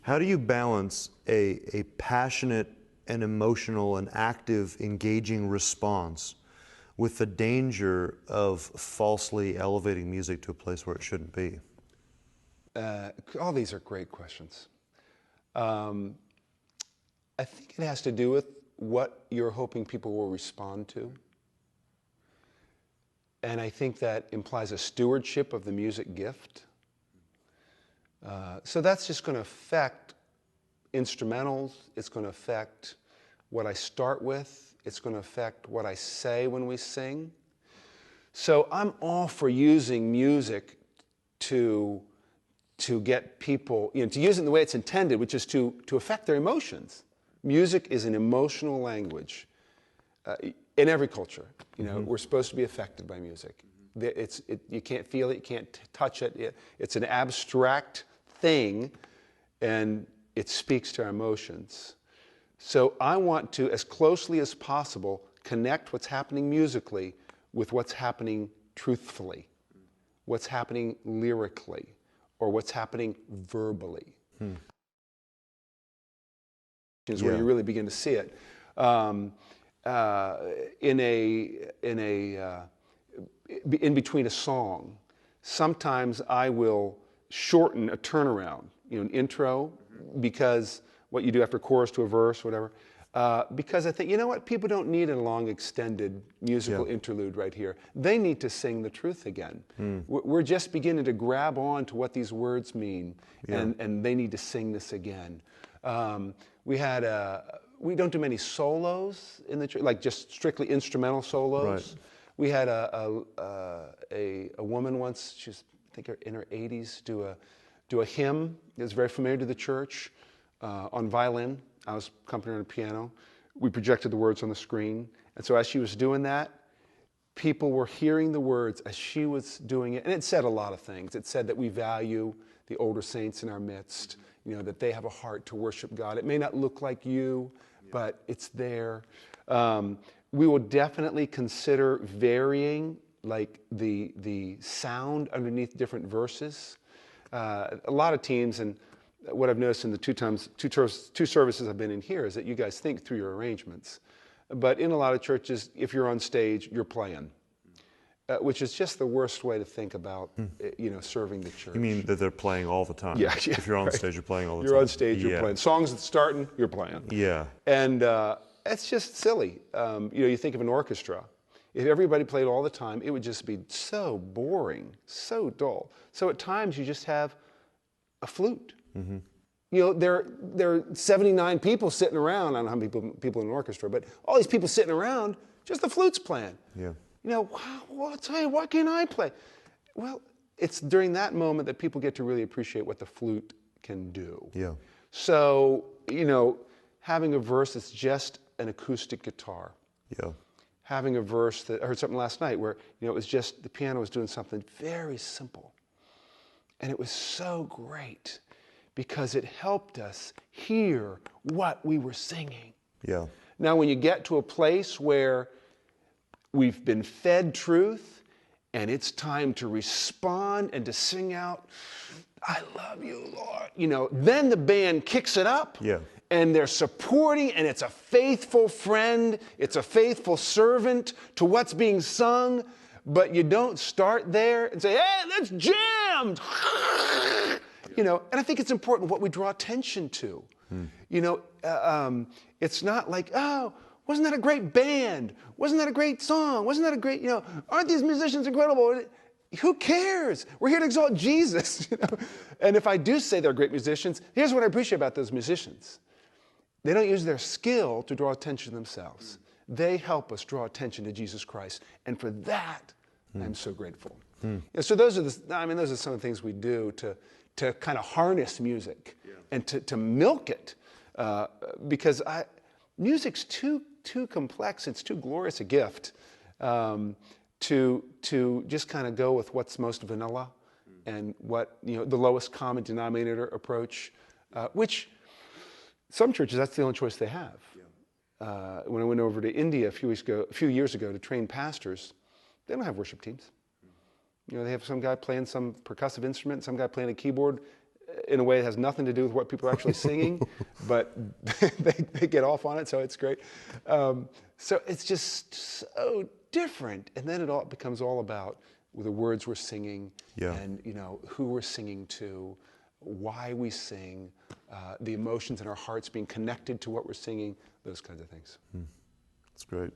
How do you balance a passionate and emotional and active, engaging response with the danger of falsely elevating music to a place where it shouldn't be? All these are great questions. I think it has to do with what you're hoping people will respond to. And I think that implies a stewardship of the music gift. So that's just going to affect instrumentals. It's going to affect what I start with. It's going to affect what I say when we sing. So I'm all for using music to get people, to use it in the way it's intended, which is to affect their emotions. Music is an emotional language in every culture. We're supposed to be affected by music. You can't feel it, you can't touch it. It's an abstract thing, and it speaks to our emotions. So I want to, as closely as possible, connect what's happening musically with what's happening truthfully, what's happening lyrically, or what's happening verbally. Is where you really begin to see it. In between a song, sometimes I will shorten a turnaround, an intro, because what you do after chorus to a verse, whatever. Because I think, people don't need a long, extended musical interlude right here. They need to sing the truth again. We're just beginning to grab on to what these words mean, and they need to sing this again. We don't do many solos in the church, like just strictly instrumental solos. Right. We had a woman once, she's I think in her 80s, do a hymn that's very familiar to the church on violin. I was accompanying her on the piano. We projected the words on the screen, and so as she was doing that, people were hearing the words as she was doing it, and it said a lot of things. It said that we value the older saints in our midst, that they have a heart to worship God. It may not look like you, but it's there. We will definitely consider varying like the sound underneath different verses. A lot of teams, and what I've noticed in the two services I've been in here, is that you guys think through your arrangements. But in a lot of churches, if you're on stage, you're playing. Which is just the worst way to think about, serving the church. You mean that they're playing all the time? Yeah. If you're on stage, you're playing all the time. You're on stage, you're playing. Songs that's starting, you're playing. Yeah. And it's just silly. You think of an orchestra. If everybody played all the time, it would just be so boring, so dull. So at times you just have a flute. There are 79 people sitting around. I don't know how many people in an orchestra, but all these people sitting around, just the flute's playing. Yeah. I'll tell you, why can't I play? Well, it's during that moment that people get to really appreciate what the flute can do. Yeah. So, having a verse that's just an acoustic guitar. Yeah. Having a verse that, I heard something last night where, it was just, the piano was doing something very simple. And it was so great because it helped us hear what we were singing. Yeah. Now, when you get to a place where we've been fed truth, and it's time to respond and to sing out, I love you, Lord. Then the band kicks it up, and they're supporting, and it's a faithful friend, it's a faithful servant to what's being sung, but you don't start there and say, hey, let's jam! And I think it's important what we draw attention to. It's not like, oh, wasn't that a great band? Wasn't that a great song? Wasn't that a great, aren't these musicians incredible? Who cares? We're here to exalt Jesus. And if I do say they're great musicians, here's what I appreciate about those musicians. They don't use their skill to draw attention to themselves. They help us draw attention to Jesus Christ. And for that, I'm so grateful. So those are some of the things we do to kind of harness music and to milk it. Because music's too complex, it's too glorious a gift to just kind of go with what's most vanilla and what, the lowest common denominator approach, which some churches, that's the only choice they have. When I went over to India a few years ago to train pastors, they don't have worship teams. They have some guy playing some percussive instrument, some guy playing a keyboard. in a way that has nothing to do with what people are actually singing, but they get off on it, so it's great. So it's just so different. And then it becomes all about the words we're singing, and who we're singing to, why we sing, the emotions in our hearts being connected to what we're singing, those kinds of things. That's great.